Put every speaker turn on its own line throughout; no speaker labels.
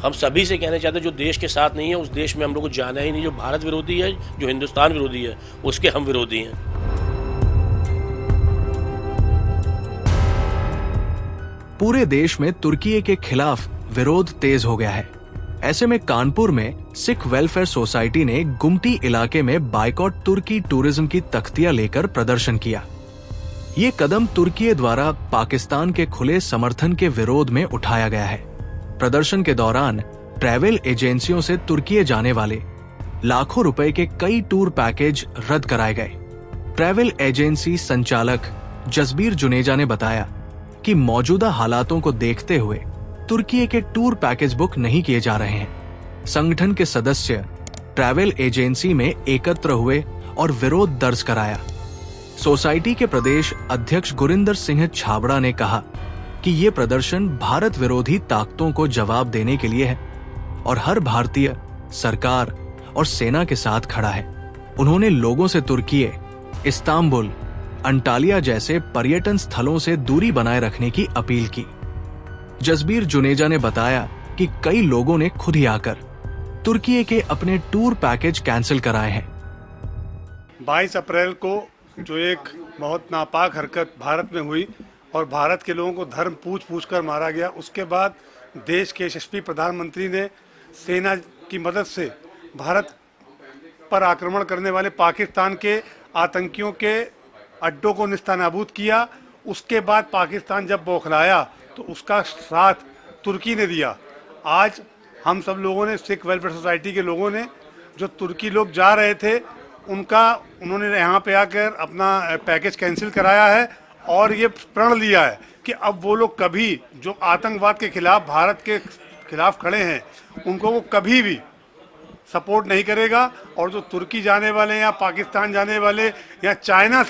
हम सभी से कहना चाहते हैं जो देश के साथ नहीं है उस देश में हम लोग को जाना ही नहीं। जो भारत विरोधी है, जो हिंदुस्तान विरोधी है, उसके हम विरोधी हैं।
पूरे देश में तुर्की के खिलाफ विरोध तेज हो गया है। ऐसे में कानपुर में सिख वेलफेयर सोसाइटी ने गुमटी इलाके में बायकॉट तुर्की टूरिज्म की तख्तियां लेकर प्रदर्शन किया। ये कदम तुर्की द्वारा पाकिस्तान के खुले समर्थन के विरोध में उठाया गया है। प्रदर्शन के दौरान ट्रैवल एजेंसियों से तुर्की जाने वाले लाखों रुपए के कई टूर पैकेज रद्द कराए गए। ट्रैवल एजेंसी संचालक जसबीर जुनेजा ने बताया कि मौजूदा हालातों को देखते हुए तुर्की के टूर पैकेज बुक नहीं किए जा रहे हैं। संगठन के सदस्य ट्रैवल एजेंसी में एकत्र हुए और विरोध दर्ज कराया। सोसाइटी के प्रदेश अध्यक्ष गुरिंदर सिंह छाबड़ा ने कहा कि ये प्रदर्शन भारत विरोधी ताकतों को जवाब देने के लिए है और हर भारतीय सरकार और सेना के साथ खड़ा है। उन्होंने लोगों से तुर्की, इस्तांबुल, अंटालिया जैसे पर्यटन स्थलों से दूरी बनाए रखने की अपील की। जसबीर जुनेजा ने बताया कि कई लोगों ने खुद ही आकर तुर्की के अपने टूर पैकेज कैंसिल कराए हैं।
22 अप्रैल को जो एक बहुत नापाक हरकत भारत में हुई और भारत के लोगों को धर्म पूछ कर मारा गया, उसके बाद देश के यशस्वी प्रधानमंत्री ने सेना की मदद से भारत पर आक्रमण करने वाले पाकिस्तान के आतंकियों के अड्डों को निस्तानाबूद किया। उसके बाद पाकिस्तान जब बौखलाया तो उसका साथ तुर्की ने दिया। आज हम सब लोगों ने, सिख वेलफेयर सोसाइटी के लोगों ने, जो तुर्की लोग जा रहे थे उन्होंने यहाँ पे आकर अपना पैकेज कैंसिल कराया है और ये प्रण लिया है कि अब वो लोग कभी जो आतंकवाद के खिलाफ, भारत के खिलाफ खड़े हैं, उनको वो कभी भी सपोर्ट नहीं करेगा। और जो तुर्की जाने वाले या पाकिस्तान जाने वाले या चाइना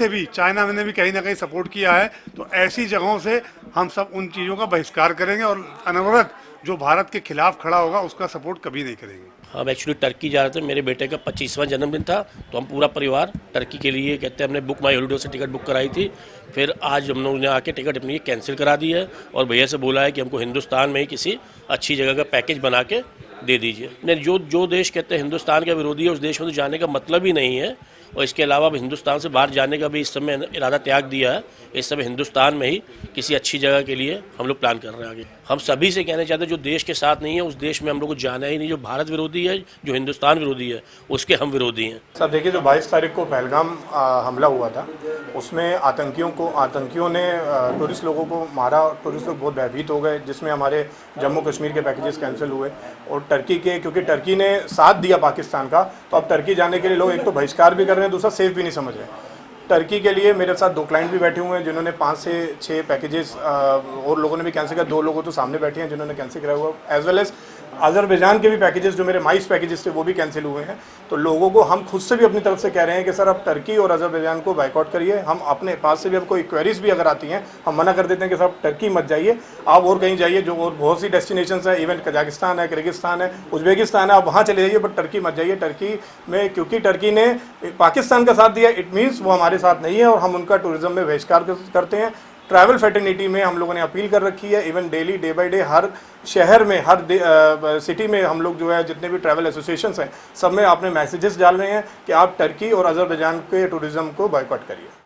ने भी कहीं ना कहीं सपोर्ट किया है, तो ऐसी जगहों से हम सब उन चीज़ों का बहिष्कार करेंगे और अनवरत जो भारत के खिलाफ खड़ा होगा उसका सपोर्ट कभी नहीं करेंगे।
हम एक्चुअली टर्की जा रहे थे। मेरे बेटे का 25वां जन्मदिन था, तो हम पूरा परिवार टर्की के लिए कहते हैं हमने बुक माई हॉलीडे से टिकट बुक कराई थी। फिर आज हम लोगों ने आके टिकट अपनी कैंसिल करा दी है और भैया से बोला है कि हमको हिंदुस्तान में ही किसी अच्छी जगह का पैकेज बना के दे दीजिए। जो देश कहते हैं हिंदुस्तान का विरोधी है उस देश में तो जाने का मतलब ही नहीं है। और इसके अलावा अब हिंदुस्तान से बाहर जाने का भी इस समय इरादा त्याग दिया है। इस समय हिंदुस्तान में ही किसी अच्छी जगह के लिए हम लोग प्लान कर रहे हैं आगे। हम सभी से कहना चाहते हैं जो देश के साथ नहीं है उस देश में हम लोग को जाना ही नहीं। जो भारत विरोधी है, जो हिंदुस्तान विरोधी है, उसके हम विरोधी हैं।
सर देखिए, जो 22 तारीख को पहलगाम हमला हुआ था उसमें आतंकियों ने टूरिस्ट लोगों को मारा। टूरिस्ट लोग बहुत भयभीत हो गए, जिसमें हमारे जम्मू कश्मीर के पैकेजेस कैंसिल हुए। और टर्की के, क्योंकि टर्की ने साथ दिया पाकिस्तान का, तो अब टर्की जाने के लिए लोग एक तो बहिष्कार भी कर रहे हैं, दूसरा सेफ भी नहीं समझ रहे। टर्की के लिए मेरे साथ 2 क्लाइंट भी बैठे हुए हैं जिन्होंने 5 से 6 पैकेजेस और लोगों ने भी कैंसिल किया। 2 लोगों तो सामने बैठे हैं जिन्होंने कैंसिल कराया हुआ, एज वेल एज अजरबैजान के भी पैकेजेस जो मेरे माइस पैकेजेस थे वो भी कैंसिल हुए हैं। तो लोगों को हम खुद से भी अपनी तरफ से कह रहे हैं कि सर अब टर्की और अजरबैजान को बाइकआउट करिए। हम अपने पास से भी, अब कोई क्वेरीज भी अगर आती हैं हम मना कर देते हैं कि सर टर्की मत जाइए, आप और कहीं जाइए। जो और बहुत सी डेस्टिनेशंस हैं, इवन कजाकिस्तान है, किर्गिस्तान है, उज्बेकिस्तान है, आप वहाँ चले जाइए, बट टर्की मत जाइए। टर्की में क्योंकि टर्की ने पाकिस्तान का साथ दिया, इट मीन्स वो हमारे साथ नहीं है और हम उनका टूरिज्म में बहिष्कार करते हैं। ट्रैवल फैटर्निटी में हम लोगों ने अपील कर रखी है। Even daily, day by day, हर शहर में, हर सिटी में हम लोग जो है जितने भी ट्रैवल एसोसिएशंस हैं सब में आपने मैसेजेस डाल रहे हैं कि आप टर्की और अजरबैजान के टूरिज्म को बॉयकॉट करिए।